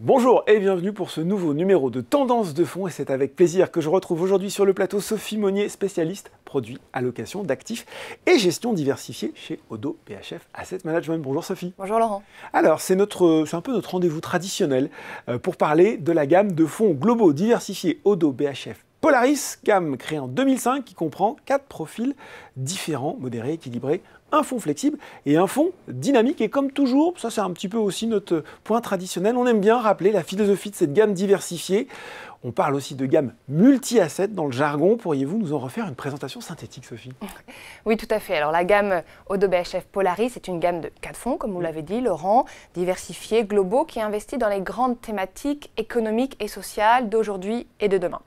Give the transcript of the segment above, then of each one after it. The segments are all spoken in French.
Bonjour et bienvenue pour ce nouveau numéro de Tendance de fonds et c'est avec plaisir que je retrouve aujourd'hui sur le plateau Sophie Monnier, spécialiste produits, allocation d'actifs et gestion diversifiée chez Oddo BHF Asset Management. Bonjour Sophie. Bonjour Laurent. Alors c'est un peu notre rendez-vous traditionnel pour parler de la gamme de fonds globaux diversifiés Oddo BHF Polaris, gamme créée en 2005 qui comprend 4 profils différents, modérés, équilibrés, un fonds flexible et un fonds dynamique. Et comme toujours, ça c'est un petit peu aussi notre point traditionnel, on aime bien rappeler la philosophie de cette gamme diversifiée. On parle aussi de gamme multi-assets dans le jargon. Pourriez-vous nous en refaire une présentation synthétique, Sophie? Oui, tout à fait. Alors la gamme Oddo BHF Polaris est une gamme de 4 fonds, comme vous l'avez dit, Laurent, diversifiés, globaux, qui investit dans les grandes thématiques économiques et sociales d'aujourd'hui et de demain.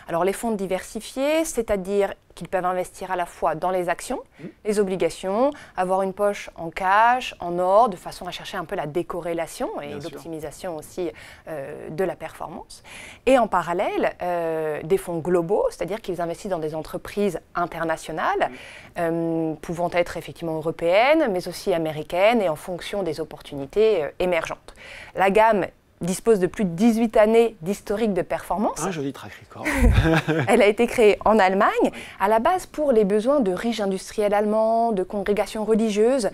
Alors les fonds diversifiés, c'est-à-dire qu'ils peuvent investir à la fois dans les actions, les obligations, avoir une poche en cash, en or, de façon à chercher un peu la décorrélation et l'optimisation aussi de la performance. Et en parallèle, des fonds globaux, c'est-à-dire qu'ils investissent dans des entreprises internationales, pouvant être effectivement européennes, mais aussi américaines et en fonction des opportunités émergentes. La gamme dispose de plus de 18 années d'historique de performance. Un joli track record. Elle a été créée en Allemagne, à la base pour les besoins de riches industriels allemands, de congrégations religieuses.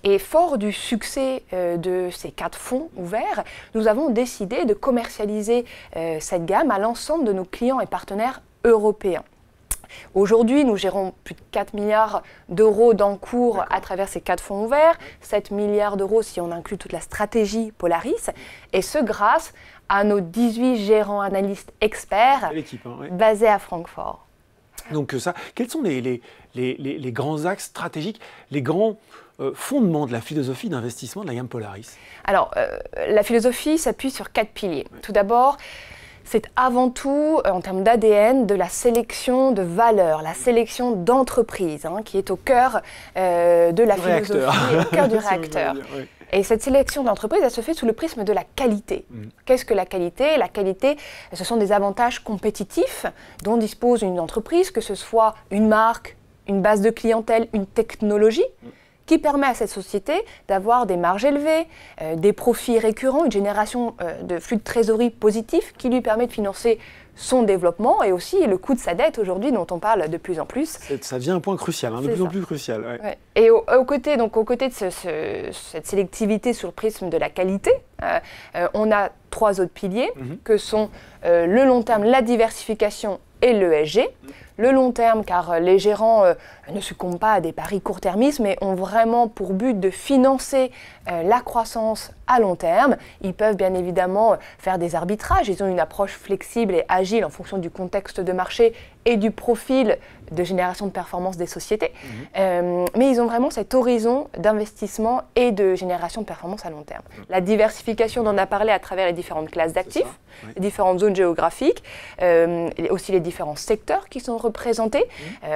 Et fort du succès de ces 4 fonds ouverts, nous avons décidé de commercialiser cette gamme à l'ensemble de nos clients et partenaires européens. Aujourd'hui, nous gérons plus de 4 milliards d'euros d'encours à travers ces 4 fonds ouverts, 7 milliards d'euros si on inclut toute la stratégie Polaris, et ce grâce à nos 18 gérants analystes experts basés à Francfort. Donc quels sont les grands axes stratégiques, les grands fondements de la philosophie d'investissement de la gamme Polaris? Alors, la philosophie s'appuie sur 4 piliers. Tout d'abord, c'est avant tout, en termes d'ADN, de la sélection de valeurs, la sélection d'entreprises, qui est au cœur de la philosophie et au cœur du réacteur. Et cette sélection d'entreprises, elle se fait sous le prisme de la qualité. Qu'est-ce que la qualité? La qualité, ce sont des avantages compétitifs dont dispose une entreprise, que ce soit une marque, une base de clientèle, une technologie, qui permet à cette société d'avoir des marges élevées, des profits récurrents, une génération de flux de trésorerie positif qui lui permet de financer son développement et aussi le coût de sa dette aujourd'hui dont on parle de plus en plus. Ça devient un point crucial, de plus en plus crucial. Ouais. Et aux côtés de cette sélectivité sur le prisme de la qualité, on a 3 autres piliers que sont le long terme, la diversification et l'ESG. Le long terme, car les gérants ne succombent pas à des paris court-termistes, mais ont vraiment pour but de financer la croissance à long terme. Ils peuvent bien évidemment faire des arbitrages, ils ont une approche flexible et agile en fonction du contexte de marché et du profil de génération de performance des sociétés. Mais ils ont vraiment cet horizon d'investissement et de génération de performance à long terme. La diversification, on en a parlé à travers les différentes classes d'actifs, les différentes zones géographiques, aussi les différents secteurs qui sont représentés.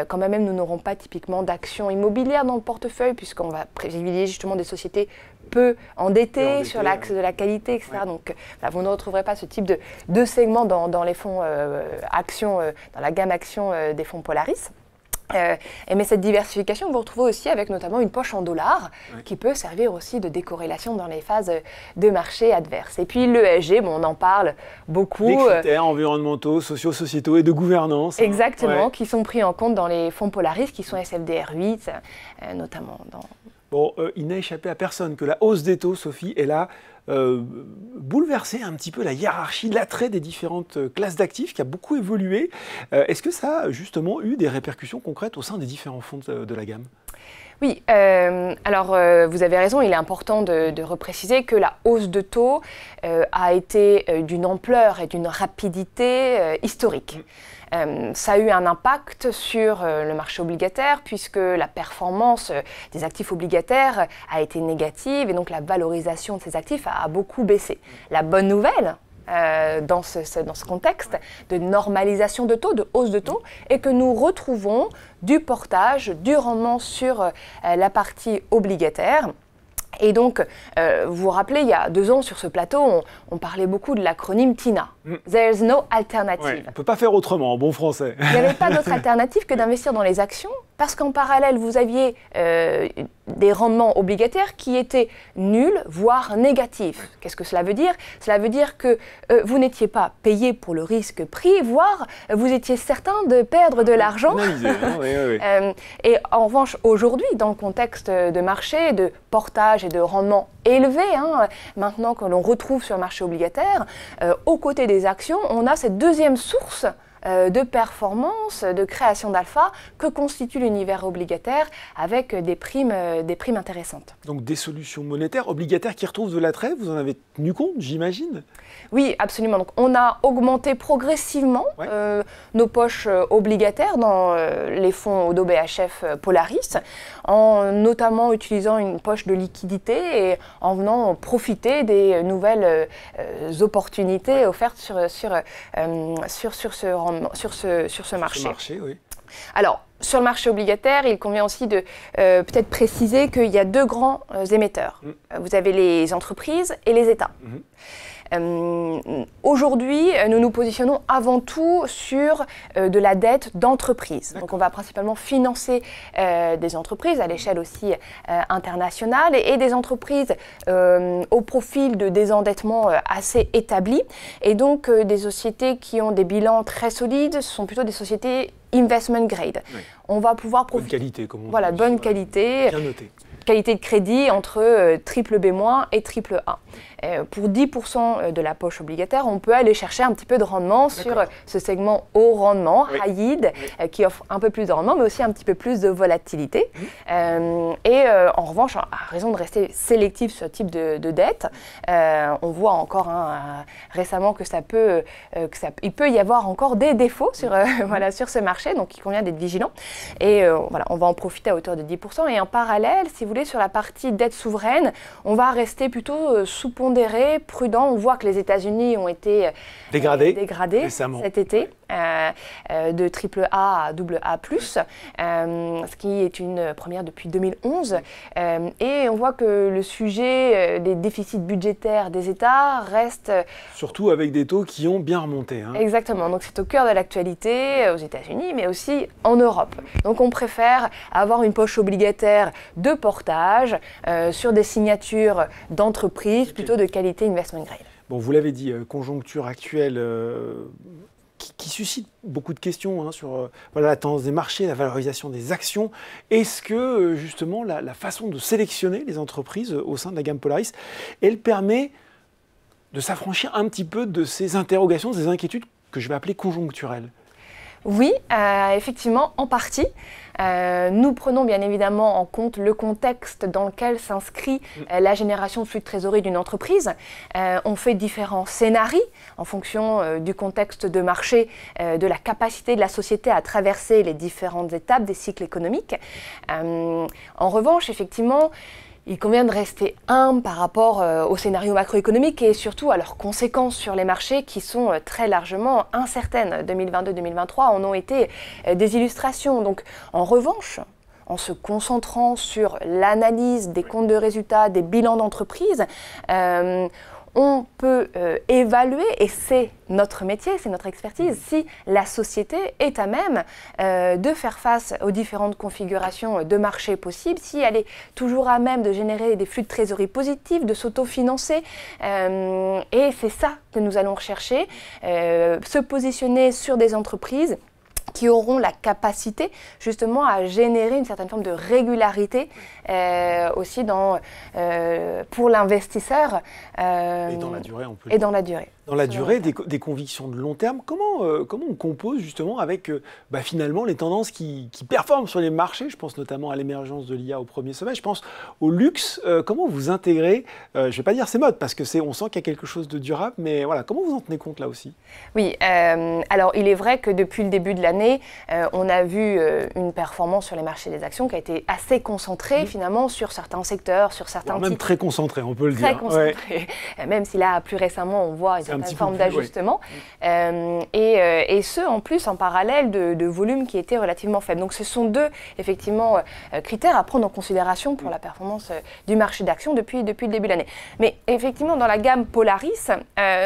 Quand même, nous n'aurons pas typiquement d'actions immobilières dans le portefeuille, puisqu'on va privilégier justement des sociétés peu endettées sur l'axe de la qualité, etc. Donc, vous ne retrouverez pas ce type de segment dans les fonds actions, dans la gamme actions des fonds Polaris. Mais cette diversification, vous retrouvez aussi avec notamment une poche en dollars qui peut servir aussi de décorrélation dans les phases de marché adverses. Et puis l'ESG, on en parle beaucoup. Les critères environnementaux, sociaux, sociétaux et de gouvernance. Exactement, qui sont pris en compte dans les fonds Polaris, qui sont SFDR 8, notamment dans... Bon, il n'a échappé à personne que la hausse des taux, Sophie, est là. Bouleverser un petit peu la hiérarchie, l'attrait des différentes classes d'actifs qui a beaucoup évolué. Est-ce que ça a justement eu des répercussions concrètes au sein des différents fonds de la gamme? Oui, alors vous avez raison, il est important de repréciser que la hausse de taux a été d'une ampleur et d'une rapidité historique. Ça a eu un impact sur le marché obligataire puisque la performance des actifs obligataires a été négative et donc la valorisation de ces actifs a beaucoup baissé. La bonne nouvelle dans ce contexte de normalisation de taux, de hausse de taux, est que nous retrouvons du portage, du rendement sur la partie obligataire. Et donc, vous vous rappelez, il y a 2 ans sur ce plateau, on parlait beaucoup de l'acronyme TINA. There's no alternative. Ouais, on ne peut pas faire autrement en bon français. Il n'y avait pas d'autre alternative que d'investir dans les actions Parce qu'en parallèle, vous aviez des rendements obligataires qui étaient nuls, voire négatifs. Qu'est-ce que cela veut dire? Cela veut dire que vous n'étiez pas payé pour le risque pris, voire vous étiez certain de perdre de l'argent. Et en revanche, aujourd'hui, dans le contexte de marché, de portage et de rendement élevé, maintenant que l'on retrouve sur le marché obligataire, aux côtés des actions, on a cette deuxième source de performance, de création d'alpha que constitue l'univers obligataire avec des primes intéressantes. Donc des solutions monétaires obligataires qui retrouvent de l'attrait, vous en avez tenu compte, j'imagine? Oui, absolument. Donc, on a augmenté progressivement nos poches obligataires dans les fonds Odo BHF Polaris, en notamment utilisant une poche de liquidité et en venant profiter des nouvelles opportunités offertes sur ce marché. Alors, sur le marché obligataire, il convient aussi de peut-être préciser qu'il y a deux grands émetteurs. Vous avez les entreprises et les États. Aujourd'hui, nous nous positionnons avant tout sur de la dette d'entreprise. Donc on va principalement financer des entreprises à l'échelle aussi internationale et des entreprises au profil de désendettement assez établi. Et donc des sociétés qui ont des bilans très solides, ce sont plutôt des sociétés investment grade. On va pouvoir profiter. Bonne qualité, comme on dit. Voilà, bonne qualité. Bien noté. Qualité de crédit entre triple B- et triple A. Pour 10% de la poche obligataire, on peut aller chercher un petit peu de rendement sur ce segment haut rendement, high yield, qui offre un peu plus de rendement, mais aussi un petit peu plus de volatilité. En revanche, à raison de rester sélectif sur ce type de dette, on voit encore récemment que il peut y avoir encore des défauts sur ce marché, donc il convient d'être vigilant. Et on va en profiter à hauteur de 10%. Et en parallèle, si vous voulez, sur la partie dette souveraine, on va rester plutôt sous-pondéré, prudent. On voit que les États-Unis ont été dégradés cet été, de triple A à double A+, ce qui est une première depuis 2011. Et on voit que le sujet des déficits budgétaires des États reste... Surtout avec des taux qui ont bien remonté. Exactement, donc c'est au cœur de l'actualité aux États-Unis, mais aussi en Europe. Donc on préfère avoir une poche obligataire de portage sur des signatures d'entreprises plutôt de qualité investment grade. Bon, vous l'avez dit, conjoncture actuelle qui suscite beaucoup de questions sur la tendance des marchés, la valorisation des actions. Est-ce que justement la façon de sélectionner les entreprises au sein de la gamme Polaris, elle permet de s'affranchir un petit peu de ces interrogations, ces inquiétudes que je vais appeler conjoncturelles? Oui, effectivement, en partie. Nous prenons bien évidemment en compte le contexte dans lequel s'inscrit la génération de flux de trésorerie d'une entreprise. On fait différents scénarios en fonction du contexte de marché, de la capacité de la société à traverser les différentes étapes des cycles économiques. En revanche, effectivement, il convient de rester humble par rapport au scénario macroéconomique et surtout à leurs conséquences sur les marchés qui sont très largement incertaines. 2022-2023 en ont été des illustrations. Donc, en revanche, en se concentrant sur l'analyse des comptes de résultats, des bilans d'entreprise, on peut évaluer, et c'est notre métier, c'est notre expertise, si la société est à même de faire face aux différentes configurations de marché possibles, si elle est toujours à même de générer des flux de trésorerie positifs, de s'autofinancer. Et c'est ça que nous allons rechercher, se positionner sur des entreprises qui auront la capacité justement à générer une certaine forme de régularité aussi pour l'investisseur. Et dans la durée, on peut Et dans la durée. Dans la durée, des convictions de long terme, comment on compose justement avec finalement les tendances qui performent sur les marchés? Je pense notamment à l'émergence de l'IA au premier sommet, je pense au luxe. Comment vous intégrez, je ne vais pas dire ces modes, parce que on sent qu'il y a quelque chose de durable, mais voilà, comment vous en tenez compte là aussi? Oui, alors il est vrai que depuis le début de l'année, on a vu une performance sur les marchés des actions qui a été assez concentrée finalement sur certains secteurs, sur certains titres. Même très concentrée, on peut le dire. Très concentrée, même si là, plus récemment, on voit une certaines formes d'ajustement, et ce, en plus, en parallèle de volumes qui étaient relativement faibles. Donc ce sont deux, effectivement, critères à prendre en considération pour la performance du marché d'actions depuis le début de l'année. Mais effectivement, dans la gamme Polaris,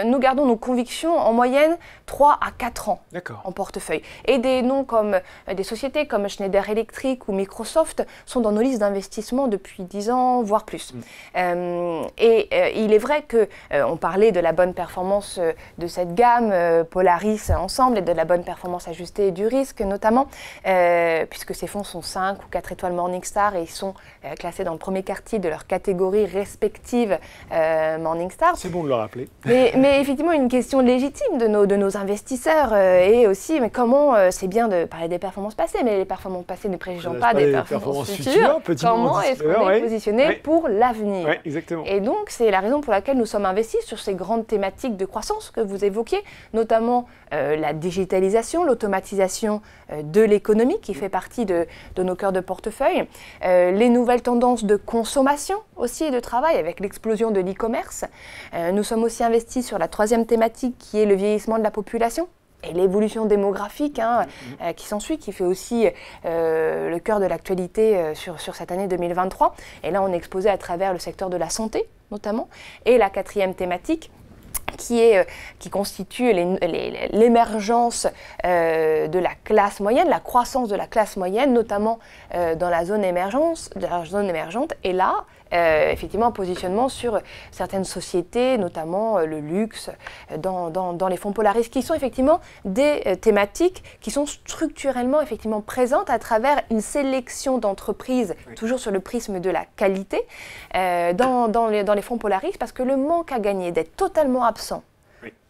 nous gardons nos convictions en moyenne 3 à 4 ans en portefeuille. Et des noms comme des sociétés comme Schneider Electric ou Microsoft sont dans nos listes d'investissement depuis 10 ans, voire plus. Il est vrai qu'on parlait de la bonne performance de cette gamme Polaris ensemble et de la bonne performance ajustée du risque notamment, puisque ces fonds sont 5 ou 4 étoiles Morningstar et ils sont classés dans le premier quartile de leur catégorie respective Morningstar. C'est bon de le rappeler. Mais effectivement, une question légitime de nos investisseurs et aussi, mais comment, c'est bien de parler des performances passées, mais les performances passées ne préjugeant pas des performances futures. Comment est-ce qu'on est positionné pour l'avenir? Et donc, c'est la raison pour laquelle nous sommes investis sur ces grandes thématiques de croissance que vous évoquiez, notamment la digitalisation, l'automatisation de l'économie qui fait partie de nos cœurs de portefeuille, les nouvelles tendances de consommation aussi et de travail avec l'explosion de l'e-commerce. Nous sommes aussi investis sur la troisième thématique qui est le vieillissement de la population et l'évolution démographique qui s'ensuit, qui fait aussi le cœur de l'actualité sur cette année 2023. Et là, on est exposé à travers le secteur de la santé, notamment. Et la quatrième thématique, qui constitue l'émergence de la classe moyenne, la croissance de la classe moyenne, notamment dans la zone émergente. Et là, effectivement, un positionnement sur certaines sociétés, notamment le luxe, dans les fonds Polaris, qui sont effectivement des thématiques qui sont structurellement effectivement présentes à travers une sélection d'entreprises, toujours sur le prisme de la qualité, dans les fonds Polaris, parce que le manque à gagner d'être totalement absent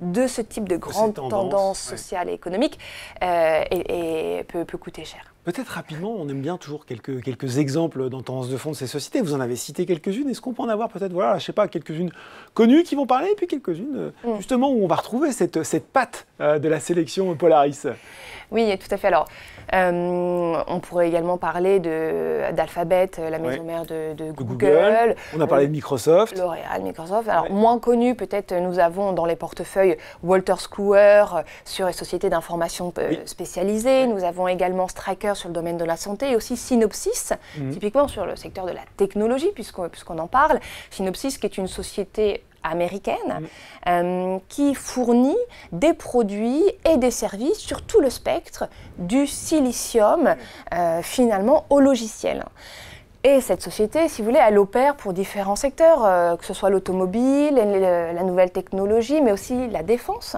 de ce type de grande tendance sociale et économique peut coûter cher. Peut-être rapidement, on aime bien toujours quelques exemples dans tendance de fonds de ces sociétés. Vous en avez cité quelques-unes. Est-ce qu'on peut en avoir peut-être, voilà, je sais pas, quelques-unes connues qui vont parler, et puis quelques-unes justement où on va retrouver cette patte de la sélection Polaris? Oui, tout à fait. Alors, on pourrait également parler d'Alphabet, la maison mère de Google. On a parlé de Microsoft. L'Oréal, Microsoft. Alors, moins connu, peut-être, nous avons dans les portefeuilles Wolters Kluwer sur les sociétés d'information spécialisées. Nous avons également Stryker sur le domaine de la santé et aussi Synopsys, typiquement sur le secteur de la technologie, puisqu'on en parle. Synopsys, qui est une société américaine qui fournit des produits et des services sur tout le spectre du silicium finalement au logiciel. Et cette société, si vous voulez, elle opère pour différents secteurs, que ce soit l'automobile, la nouvelle technologie, mais aussi la défense.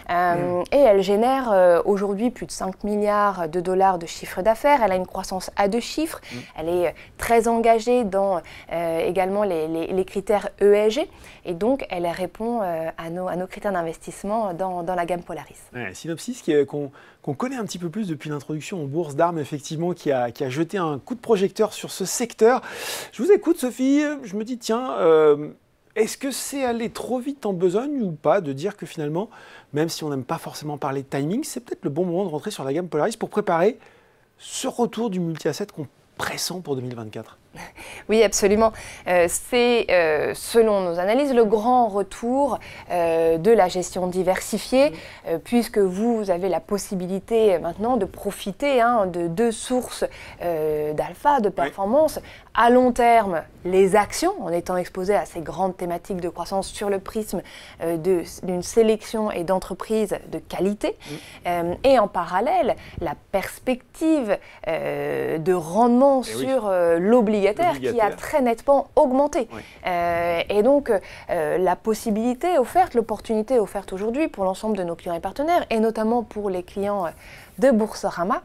Et elle génère aujourd'hui plus de 5 milliards de dollars de chiffre d'affaires. Elle a une croissance à 2 chiffres. Elle est très engagée dans également les critères ESG. Et donc, elle répond à nos critères d'investissement dans la gamme Polaris. Synopsys, qu'on connaît un petit peu plus depuis l'introduction en bourse d'armes, effectivement, qui a jeté un coup de projecteur sur ce secteur. Je vous écoute, Sophie, je me dis, tiens, est-ce que c'est aller trop vite en besogne ou pas de dire que finalement, même si on n'aime pas forcément parler de timing, c'est peut-être le bon moment de rentrer sur la gamme Polaris pour préparer ce retour du multi-asset qu'on pressent pour 2024? Oui, absolument. C'est, selon nos analyses, le grand retour de la gestion diversifiée, puisque vous avez la possibilité maintenant de profiter de deux sources d'alpha, de performance. À long terme, les actions, en étant exposées à ces grandes thématiques de croissance sur le prisme d'une sélection et d'entreprises de qualité. Et en parallèle, la perspective de rendement sur l'obligataire qui a très nettement augmenté. Et donc, la possibilité offerte, l'opportunité offerte aujourd'hui pour l'ensemble de nos clients et partenaires, et notamment pour les clients de Boursorama,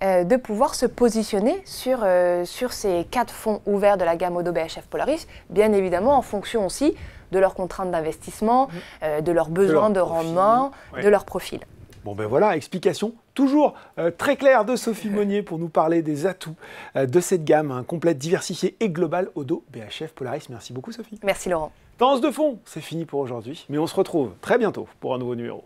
de pouvoir se positionner sur ces 4 fonds ouverts de la gamme Odo BHF Polaris, bien évidemment en fonction aussi de leurs contraintes d'investissement, de leurs besoins de rendement, de leur profil. Bon ben voilà, explication toujours très claire de Sophie Monnier pour nous parler des atouts de cette gamme complète, diversifiée et globale Odo BHF Polaris. Merci beaucoup Sophie. Merci Laurent. Tendance de fond, c'est fini pour aujourd'hui, mais on se retrouve très bientôt pour un nouveau numéro.